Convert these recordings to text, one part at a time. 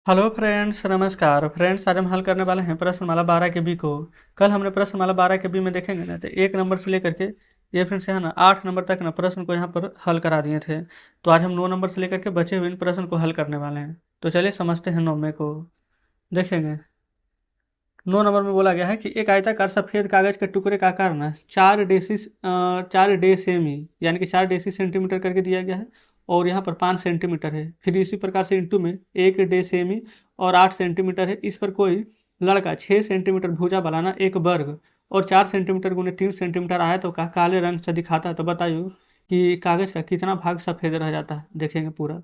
Hello friends, नमस्कार friends. आज हम हल करने वाले हैं प्रश्नमाला 12 के बी को। कल हमने प्रश्नमाला 12 के बी में देखेंगे ना, तो 1 नंबर से लेकर के ये फ्रेंड्स यहाँ ना 8 नंबर तक ना प्रश्न को यहाँ पर हल करा दिए थे। तो आज हम 9 नंबर से लेकर के बचे हुए इन प्रश्न को हल करने वाले हैं। तो चलिए समझते हैं 9 में को। देखेंगे 9 नंबर में बोला गया है कि एक आयताकार सफेद कागज के टुकड़े का आकार ना 4 डेसी यानी कि 4 डेसी सेंटीमीटर करके दिया गया है। और यहाँ पर 5 सेंटीमीटर है। फिर इसी प्रकार से इंटू में 1 डेसेमी और 8 सेंटीमीटर है। इस पर कोई लड़का 6 सेंटीमीटर भुजा बनाना एक वर्ग और 4 सेंटीमीटर गुने 3 सेंटीमीटर आया तो का काले रंग से दिखाता है। तो बताइए कि कागज का कितना भाग सफेद रह जाता है। देखेंगे पूरा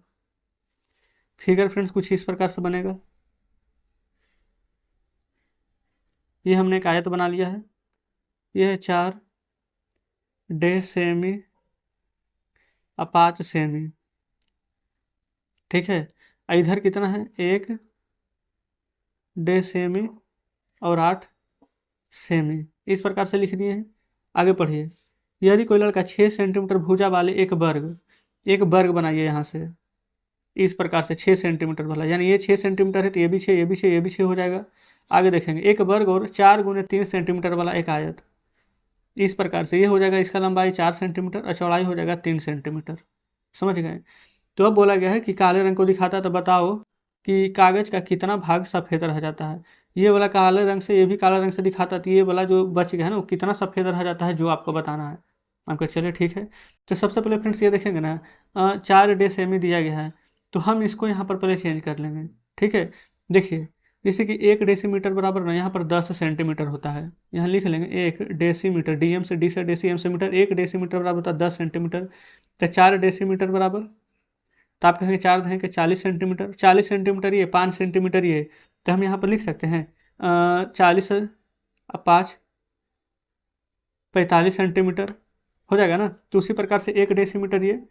फिगर फ्रेंड्स कुछ इस प्रकार से बनेगा। ये हमने एक आयत बना लिया है। यह है 4 डेसेमी और 5 सेमी। ठीक है। इधर कितना है 1 डेसेमी और 8 सेमी। इस प्रकार से लिख दिए हैं। आगे पढ़िए। यदि कोई लड़का 6 सेंटीमीटर भुजा वाले एक वर्ग बनाइए यहाँ से। इस प्रकार से 6 सेंटीमीटर वाला, यानी ये 6 सेंटीमीटर है तो ये भी 6, ये भी 6, ये भी 6 हो जाएगा। आगे देखेंगे एक वर्ग और 4 गुने 3 सेंटीमीटर वाला एक आयत। इस प्रकार से ये हो जाएगा, इसका लंबाई 4 सेंटीमीटर और चौड़ाई हो जाएगा 3 सेंटीमीटर। समझ गए। तो अब बोला गया है कि काले रंग को दिखाता है। तो बताओ कि कागज का कितना भाग सफ़ेद रह जाता है। ये वाला काले रंग से, ये भी काला रंग से दिखाता है। तो ये वाला जो बच गया है ना, वो कितना सफ़ेद रह जाता है, जो आपको बताना है। आपको चलिए ठीक है। तो सबसे पहले फ्रेंड्स ये देखेंगे ना, 4 डेसेमी दिया गया है। तो हम इसको यहाँ पर पहले चेंज कर लेंगे। ठीक है। देखिए जैसे कि 1 डेसीमीटर बराबर ना यहाँ पर 10 सेंटीमीटर होता है। यहाँ लिख लेंगे 1 डेसीमीटर, डीएम से डी से डेसीएम से मीटर। 1 डेसीमीटर बराबर होता है 10 सेंटीमीटर। तो 4 डेसीमीटर बराबर, तो आप कहेंगे 4 कहेंगे 40 सेंटीमीटर। 40 सेंटीमीटर ये, 5 सेंटीमीटर ये। तो हम यहाँ पर लिख सकते हैं 40 और 5 45 सेंटीमीटर हो जाएगा ना। तो उसी प्रकार से 1 डेसीमीटर ये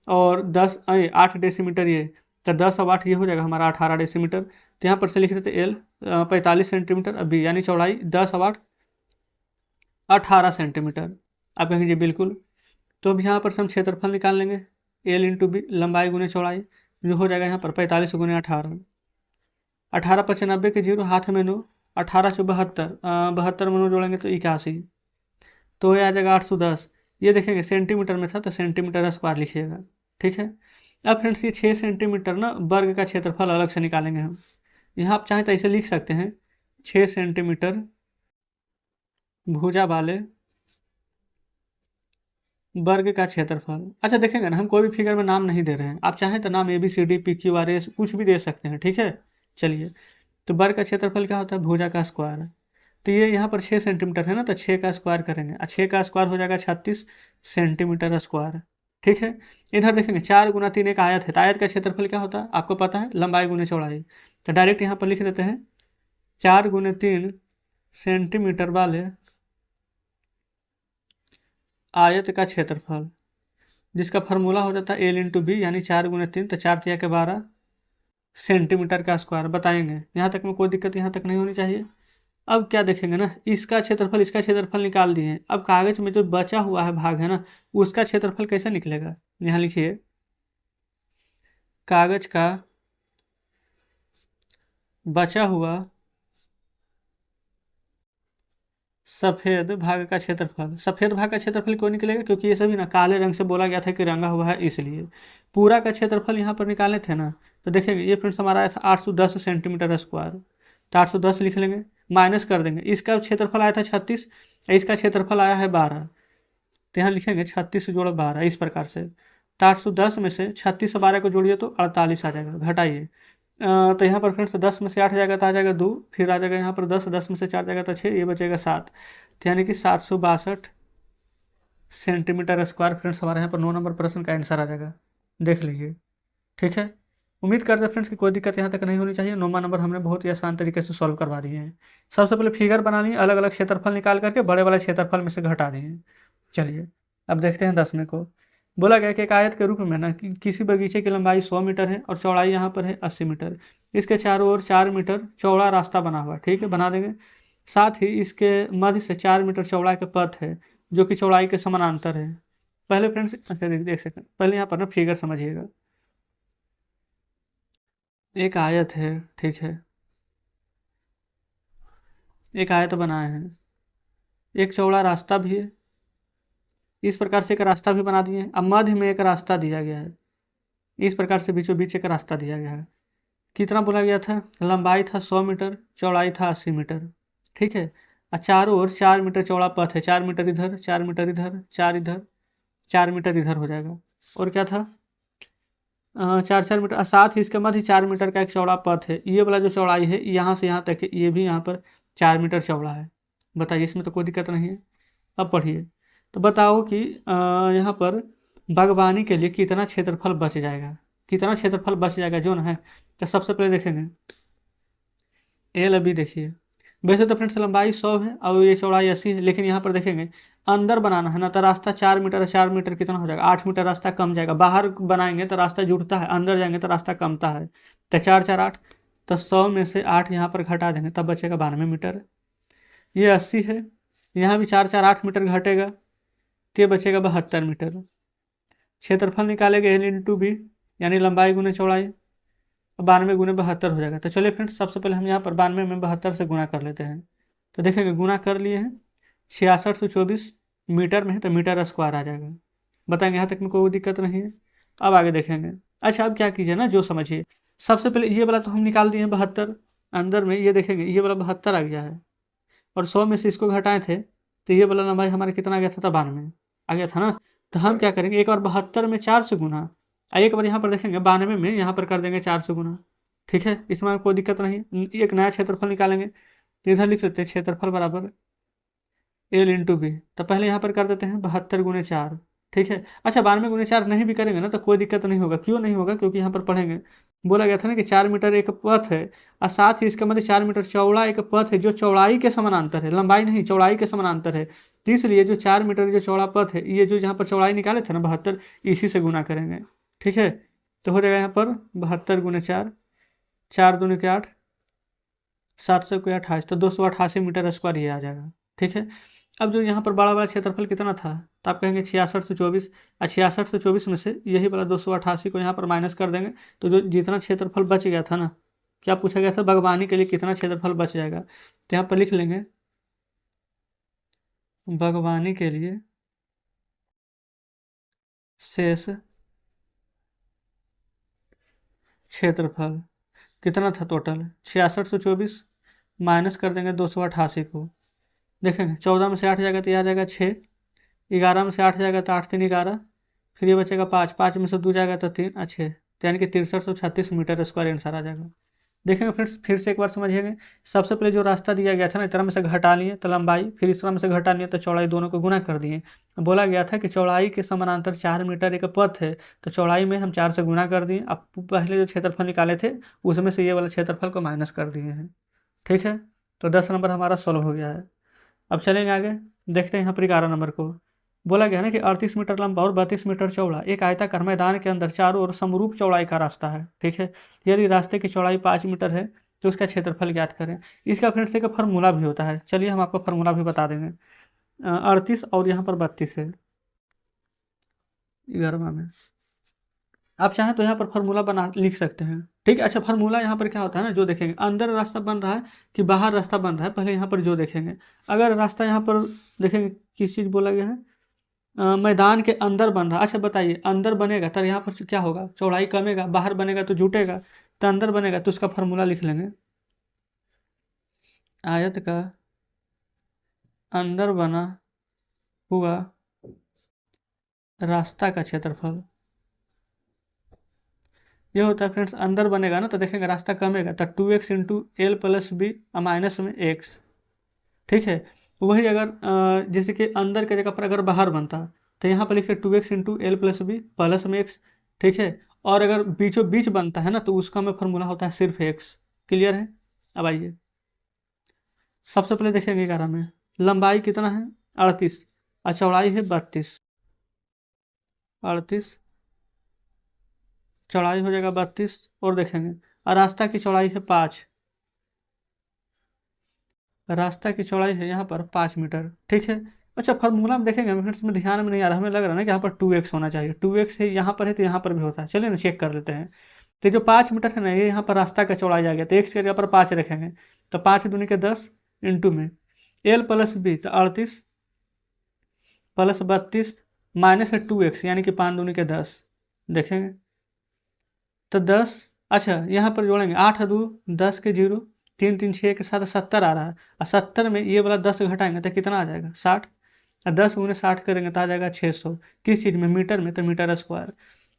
और 8 डेसीमीटर ये। तो 10 और 8 ये हो जाएगा हमारा 18 डेसीमीटर। तो यहाँ पर से लिख देते एल 45 सेंटीमीटर अभी, यानी चौड़ाई 10 और 8 18 सेंटीमीटर। आप कहेंगे जी बिल्कुल। तो अब यहाँ पर से हम क्षेत्रफल निकाल लेंगे। एल इंटू बी, लंबाई गुने चौड़ाई, जो हो जाएगा यहाँ पर 45 गुने 18। 18 × 95 के 0, हाथ में 9। 18 से 72, 72 में 9 जोड़ेंगे तो 81। तो ये आ जाएगा 810। ये देखेंगे सेंटीमीटर में था तो सेंटीमीटर स्क्वायर लिखिएगा। ठीक है। अब फ्रेंड्स ये 6 सेंटीमीटर ना वर्ग का क्षेत्रफल अलग से निकालेंगे हम। यहाँ आप चाहें तो ऐसे लिख सकते हैं 6 सेंटीमीटर भुजा वाले वर्ग का क्षेत्रफल। अच्छा देखेंगे ना, हम कोई भी फिगर में नाम नहीं दे रहे हैं। आप चाहें तो नाम ABCD PQRS कुछ भी दे सकते हैं। ठीक है। चलिए, तो वर्ग का क्षेत्रफल क्या होता है, भुजा का स्क्वायर। तो ये यहाँ पर 6 सेंटीमीटर है ना, तो 6 का स्क्वायर करेंगे और 6 का स्क्वायर हो जाएगा 36 सेंटीमीटर स्क्वायर। ठीक है। इधर देखेंगे 4 गुना 3 एक आयत है। तो आयत का क्षेत्रफल क्या होता है आपको पता है, लंबाई गुने चौड़ाई। तो डायरेक्ट यहाँ पर लिख देते हैं 4 गुने 3 सेंटीमीटर वाले आयत का क्षेत्रफल, जिसका फार्मूला हो जाता है एल इंटू बी, यानी 4 गुने 3, तो 4 × 12 सेंटीमीटर का स्क्वायर। बताएंगे यहाँ तक में कोई दिक्कत यहाँ तक नहीं होनी चाहिए। अब क्या देखेंगे ना, इसका क्षेत्रफल निकाल दिए। अब कागज में जो बचा हुआ है भाग है ना, उसका क्षेत्रफल कैसे निकलेगा। यहाँ लिखिए कागज का बचा हुआ सफेद भाग का क्षेत्रफल। सफेद भाग का क्षेत्रफल क्यों निकलेगा, क्योंकि ये सभी ना काले रंग से बोला गया था कि रंगा हुआ है, इसलिए पूरा का क्षेत्रफल यहाँ पर निकाले थे ना। तो देखेंगे ये फ्रेंड्स हमारा आया था 810 सेंटीमीटर स्क्वायर। तो 810 लिख लेंगे, माइनस कर देंगे। इसका क्षेत्रफल आया था 36, इसका क्षेत्रफल आया है 12। तो यहाँ लिखेंगे 36 जोड़ 12 इस प्रकार से। तो 810 में से 36 और 12 को जोड़िए तो 48 आ जाएगा। घटाइए तो यहाँ पर फ्रेंड्स 10 में से 8 जाएगा तो आ जाएगा 2, फिर आ जाएगा यहाँ पर 10, 10 में से 4 जाएगा तो 6, ये बचेगा 7। तो यानी कि 762 सेंटीमीटर स्क्वायर फ्रेंड्स हमारे यहाँ पर 9 नंबर प्रश्न का आंसर आ जाएगा। देख लीजिए। ठीक है। उम्मीद करते हैं फ्रेंड्स कि कोई दिक्कत यहाँ तक नहीं होनी चाहिए। 9वां नंबर हमने बहुत ही आसान तरीके से सॉल्व करवा दिए हैं। सबसे पहले फिगर बना लिए, अलग अलग क्षेत्रफल निकाल करके बड़े वाले क्षेत्रफल में से घटा दिए। चलिए अब देखते हैं 10वें को। बोला गया कि एक आयत के रूप में ना कि किसी बगीचे की लंबाई 100 मीटर है और चौड़ाई यहाँ पर है 80 मीटर। इसके चारों ओर 4 मीटर चौड़ा रास्ता बना हुआ है। ठीक है, बना देंगे। साथ ही इसके मध्य से 4 मीटर चौड़ा के पथ है, जो कि चौड़ाई के समानांतर है। पहले फ्रेंड्स अच्छा देख सकते हैं, पहले यहाँ पर ना फिगर समझिएगा। एक आयत है, ठीक है, एक आयत बनाए हैं, एक चौड़ा रास्ता भी है, इस प्रकार से एक रास्ता भी बना दिए हैं। अब मध्य में एक रास्ता दिया गया है, इस प्रकार से बीचों बीच एक रास्ता दिया गया है। कितना बोला गया था? लंबाई था 100 मीटर, चौड़ाई था 80 मीटर, ठीक है। और चारों ओर 4 मीटर चौड़ा पथ है, 4 मीटर इधर, 4 मीटर इधर, 4 इधर, 4 मीटर इधर हो जाएगा। और क्या था? 4 4 मीटर, और साथ ही इसके मध्य 4 मीटर का एक चौड़ा पथ है। ये वाला जो चौड़ाई है यहाँ से यहाँ तक है, ये भी यहाँ पर 4 मीटर चौड़ा है। बताइए, इसमें तो कोई दिक्कत नहीं है। अब पढ़िए, तो बताओ कि यहाँ पर बागवानी के लिए कितना क्षेत्रफल बच जाएगा, कितना क्षेत्रफल बच जाएगा जो ना है। तो सबसे पहले देखेंगे एल अभी देखिए, वैसे तो फ्रेंड्स लंबाई 100 है और ये चौड़ाई 80 है, लेकिन यहाँ पर देखेंगे अंदर बनाना है ना, तो रास्ता 4 मीटर है, 4 मीटर कितना हो जाएगा? 8 मीटर रास्ता कम जाएगा। बाहर बनाएंगे तो रास्ता जुड़ता है, अंदर जाएंगे तो रास्ता कमता है। तो 4 4 8, तो 100 में से 8 यहाँ पर घटा देंगे तब बचेगा 92 मीटर। ये 80 है, यहाँ भी 4 4 8 मीटर घटेगा तो ये बचेगा 72 मीटर। क्षेत्रफल निकालेंगे एल इंटू बी, यानी लंबाई गुने चौड़ाई, 92 गुने 72 हो जाएगा। तो चलिए फ्रेंड्स, सबसे पहले हम यहाँ पर 92 में 72 से गुना कर लेते हैं। तो देखेंगे गुना कर लिए हैं, 6624 मीटर में है तो मीटर स्क्वायर आ जाएगा। बताएंगे यहाँ तक में कोई दिक्कत नहीं है। अब आगे देखेंगे। अच्छा, अब क्या कीजिए ना, जो समझिए। सबसे पहले ये वाला तो हम निकाल दिए हैं 72, अंदर में ये देखेंगे ये वाला 72 आ गया है, और 100 में से इसको घटाए थे तो ये वाला लंबाई हमारा कितना आ गया था? 92 आ गया था ना। तो हम क्या करेंगे, एक बार 72 में 4 से गुना, और एक बार यहाँ पर देखेंगे 92 में यहाँ पर कर देंगे 4 से गुना, ठीक है। इसमें कोई दिक्कत नहीं है। एक नया क्षेत्रफल निकालेंगे, तो इधर लिख लेते हैं क्षेत्रफल बराबर एल इंटू बी। तो पहले यहाँ पर कर देते हैं 72 गुने 4, ठीक है। अच्छा, 92 गुने 4 नहीं भी करेंगे ना तो कोई दिक्कत नहीं होगा। क्यों नहीं होगा? क्योंकि यहाँ पर पढ़ेंगे, बोला गया था ना कि 4 मीटर एक पथ है, और साथ ही इसका मतलब 4 मीटर चौड़ा एक पथ है जो चौड़ाई के समानांतर है, लंबाई नहीं, चौड़ाई के समानांतर है। तो इसलिए जो 4 मीटर जो चौड़ा पथ है, ये जो यहाँ पर चौड़ाई निकाले थे ना 72, इसी से गुना करेंगे, ठीक है। तो हो जाएगा यहाँ पर 72 गुने 4, 4 दूनी के 8, 7 7 28, तो 288 मीटर स्क्वायर ये आ जाएगा, ठीक है। अब जो यहाँ पर बड़ा वाला क्षेत्रफल कितना था, तो आप कहेंगे 6624, और 6624 में से यही वाला 288 को यहाँ पर माइनस कर देंगे, तो जो जितना क्षेत्रफल बच गया था ना, क्या पूछा गया था? बागवानी के लिए कितना क्षेत्रफल बच जाएगा। तो यहाँ पर लिख लेंगे बागवानी के लिए शेष क्षेत्रफल कितना था? टोटल 6624 माइनस कर देंगे 288 को, देखेंगे 14 में से 8 जाएगा तो यह आ जाएगा 6, 11 में से 8 जाएगा तो 8 3 11, फिर ये बचेगा 5, 5 में से 2 जाएगा तो 3 अच्छे, तो यानी कि 6336 मीटर स्क्वायर आंसर आ जाएगा। देखेंगे फ्रेंड्स, फिर से एक बार समझिएगा। सबसे पहले जो रास्ता दिया गया था ना, इस तरह में से घटा लिए तो लंबाई, फिर इस तरह में से घटा लिए तो चौड़ाई, दोनों को गुना कर दिए। बोला गया था कि चौड़ाई के समानांतर 4 मीटर एक पथ है, तो चौड़ाई में हम 4 से गुना कर दिए। अब पहले जो क्षेत्रफल निकाले थे उसमें से ये वाला क्षेत्रफल को माइनस कर दिए हैं, ठीक है। तो 10 नंबर हमारा सॉल्व हो गया है। अब चलेंगे आगे, देखते हैं यहाँ पर 11 नंबर को। बोला गया है ना कि 38 मीटर लंबा और 32 मीटर चौड़ा एक आयताकार मैदान के अंदर चारों ओर समरूप चौड़ाई का रास्ता है, ठीक है। यदि रास्ते की चौड़ाई 5 मीटर है तो उसका क्षेत्रफल ज्ञात करें। इसका फ्रेंड्स एक फार्मूला भी होता है, चलिए हम आपको फार्मूला भी बता देंगे। 38 और यहाँ पर 32 है 11वां में। आप चाहें तो यहाँ पर फार्मूला बना लिख सकते हैं, ठीक है। अच्छा, फार्मूला यहाँ पर क्या होता है ना, जो देखेंगे अंदर रास्ता बन रहा है कि बाहर रास्ता बन रहा है, पहले यहाँ पर जो देखेंगे। अगर रास्ता यहाँ पर देखेंगे किस चीज़ बोला गया है, मैदान के अंदर बन रहा। अच्छा बताइए, अंदर बनेगा तो यहाँ पर क्या होगा? चौड़ाई कमेगा, बाहर बनेगा तो जुटेगा, तो अंदर बनेगा तो उसका फार्मूला लिख लेंगे। आयत का अंदर बना हुआ रास्ता का क्षेत्रफल, ये होता है फ्रेंड्स, अंदर बनेगा ना तो देखेंगे रास्ता कमेगा तो 2x into L plus B minus में x, ठीक है। वही अगर जैसे कि अंदर के जगह पर अगर बाहर बनता तो यहाँ पर लिखते 2x into L plus B plus में x, ठीक है। और अगर बीचों बीच बनता है ना तो उसका में फार्मूला होता है सिर्फ x। क्लियर है? अब आइए, सबसे पहले देखेंगे 11 में लंबाई कितना है? 38, और चौड़ाई है 32। 38, चौड़ाई हो जाएगा 32, और देखेंगे और रास्ता की चौड़ाई है 5, रास्ता की चौड़ाई है यहाँ पर 5 मीटर, ठीक है। अच्छा, फार्मूला में देखेंगे, हमें इसमें ध्यान में नहीं आ रहा, हमें लग रहा है ना कि यहाँ पर 2x होना चाहिए। 2x है यहाँ पर है तो यहाँ पर भी होता है, चलिए ना चेक कर लेते हैं। तो जो 5 मीटर है ना, ये यहाँ पर रास्ता का चौड़ाई आ गया, तो x की जगह पर 5 रखेंगे, तो 5 दूनी के 10 इंटू में l प्लस बी, तो 38 प्लस 32 माइनस है 2x, यानी कि 5 दूनी के 10, देखेंगे तो 10। अच्छा यहाँ पर जोड़ेंगे 8 दो 10 के 0, 3 3 6 के साथ 70 आ रहा है, और 70 में ये वाला 10 घटाएंगे तो कितना आ जाएगा 60, और 10 गुने 60 करेंगे तो आ जाएगा 600। किस चीज़ में, मीटर में, तो मीटर स्क्वायर।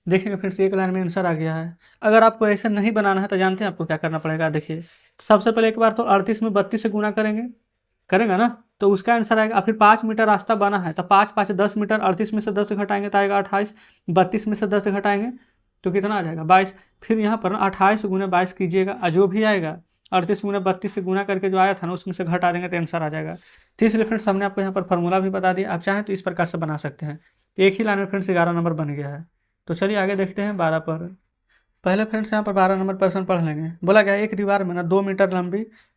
देखेंगे फिर से एक लाइन में आंसर आ गया है। अगर आपको ऐसा नहीं बनाना है तो जानते हैं आपको क्या करना पड़ेगा, देखिए सबसे पहले एक बार तो 38 में 32 से गुना करेंगे, करेंगे ना, तो उसका आंसर आएगा। फिर 5 मीटर रास्ता बना है तो 5 5 10 मीटर, 38 में से 10 घटाएंगे तो आएगा 28, 32 में से 10 घटाएंगे तो कितना आ जाएगा 22। फिर यहाँ पर 28 गुना 22 कीजिएगा, और जो भी आएगा 38 गुना 32 से गुना करके जो आया था ना, उसमें से घटा देंगे तो आंसर आ जाएगा। तो इसलिए फ्रेंड्स हमने आपको यहाँ पर फॉर्मूला भी बता दिया, आप चाहें तो इस प्रकार से बना सकते हैं। एक ही लाइन में फ्रेंड्स 11 नंबर बन गया है। तो चलिए आगे देखते हैं 12 पर। पहले फ्रेंड्स यहाँ पर 12 नंबर प्रश्न पढ़ लेंगे। बोला गया एक दीवार में ना 2 मीटर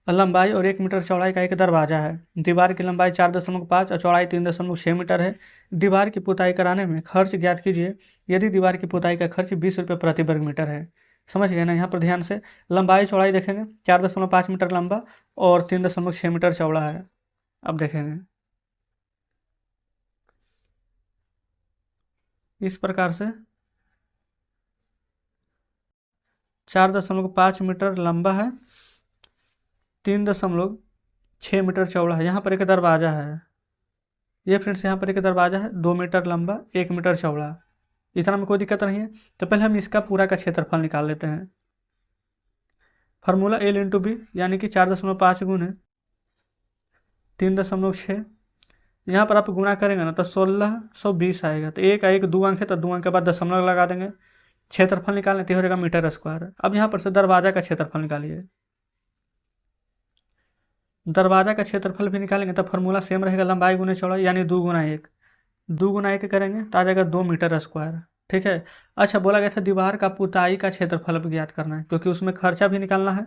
लंबाई और 1 मीटर चौड़ाई का एक दरवाजा है। दीवार की लंबाई 4.5 और चौड़ाई 3.6 मीटर है। दीवार की पुताई कराने में खर्च ज्ञात कीजिए यदि दीवार की पुताई का खर्च 20 रुपये प्रति वर्ग मीटर है। समझ गए ना, यहाँ पर ध्यान से लंबाई चौड़ाई देखेंगे, 4.5 मीटर लंबा और 3.6 मीटर चौड़ा है। अब देखेंगे इस प्रकार से 4.5 मीटर लंबा है, 3.6 मीटर चौड़ा है। यहाँ पर एक दरवाजा है, ये फ्रेंड्स यहाँ पर एक दरवाजा है, 2 मीटर लंबा 1 मीटर चौड़ा, इतना में कोई दिक्कत नहीं है। तो पहले हम इसका पूरा का क्षेत्रफल निकाल लेते हैं। फार्मूला L इंटू बी, यानी कि 4.5 गुने 3.6, यहाँ पर आप गुणा करेंगे ना तो 1620 आएगा। तो एक एक 2 अंक है तो 2 अंक के बाद दशमलव लगा देंगे। क्षेत्रफल निकालने तो हो जाएगा मीटर स्क्वायर। अब यहाँ पर से दरवाजा का क्षेत्रफल निकालिए, दरवाजा का क्षेत्रफल भी निकालेंगे तो फार्मूला सेम रहेगा, लंबाई गुने चौड़ाई, यानी 2 गुना 1, 2 गुना 1 करेंगे तो आ जाएगा 2 मीटर स्क्वायर। ठीक है। अच्छा बोला गया था दीवार का पुताई का क्षेत्रफल भी ज्ञात करना है, क्योंकि उसमें खर्चा भी निकालना है।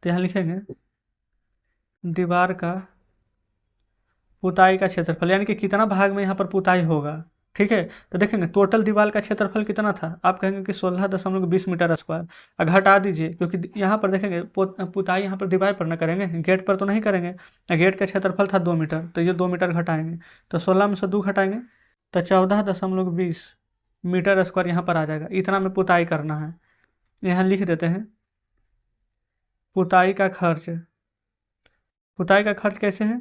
तो यहाँ लिखेंगे दीवार का पुताई का क्षेत्रफल, यानी कि कितना भाग में यहाँ पर पुताई होगा। ठीक है। तो देखेंगे टोटल दीवार का क्षेत्रफल कितना था, आप कहेंगे कि 16.20 मीटर स्क्वायर। घटा दीजिए, क्योंकि यहाँ पर देखेंगे पुताई यहाँ पर दीवार पर ना करेंगे, गेट पर तो नहीं करेंगे। गेट का क्षेत्रफल था 2 मीटर, तो ये 2 मीटर घटाएंगे तो 16 में से 2 घटाएंगे तो 14.20 मीटर स्क्वायर यहाँ पर आ जाएगा। इतना में पुताई करना है। यहाँ लिख देते हैं पुताई का खर्च। पुताई का खर्च कैसे है,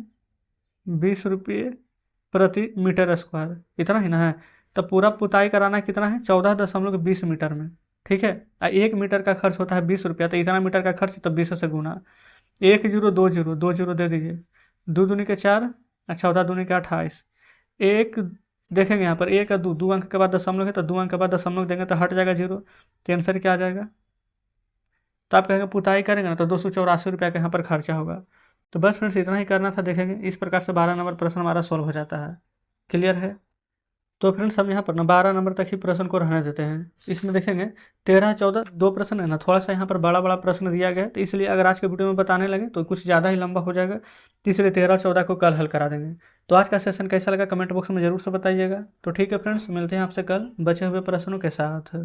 20 रुपये प्रति मीटर स्क्वायर, इतना ही ना है। तो पूरा पुताई कराना कितना है, 14.20 मीटर में। ठीक है। 1 मीटर का खर्च होता है 20 रुपया, तो इतना मीटर का खर्च तो 20 से गुना, 1 जीरो 2 जीरो 2 जीरो दे दीजिए, 2 दूनी के 4, 14 दूनी के 28, एक देखेंगे यहाँ पर 1 2 2 अंक के बाद दशमलव है, तो 2 अंक के बाद दशमलव देंगे तो हट जाएगा 0, तो आंसर क्या आ जाएगा। तो आप कहेंगे पुताई करेंगे ना तो 284 रुपया का यहाँ पर खर्चा होगा। तो बस फ्रेंड्स इतना ही करना था। देखेंगे इस प्रकार से 12 नंबर प्रश्न हमारा सॉल्व हो जाता है। क्लियर है। तो फ्रेंड्स हम यहाँ पर ना 12 नंबर तक ही प्रश्न को रहने देते हैं। इसमें देखेंगे 13 14 दो प्रश्न है ना, थोड़ा सा यहाँ पर बड़ा बड़ा प्रश्न दिया गया है, तो इसलिए अगर आज के वीडियो में बताने लगे तो कुछ ज़्यादा ही लंबा हो जाएगा, तो इसलिए 13 14 को कल हल करा देंगे। तो आज का सेशन कैसा लगा कमेंट बॉक्स में जरूर से बताइएगा। तो ठीक है फ्रेंड्स, मिलते हैं आपसे कल बचे हुए प्रश्नों के साथ।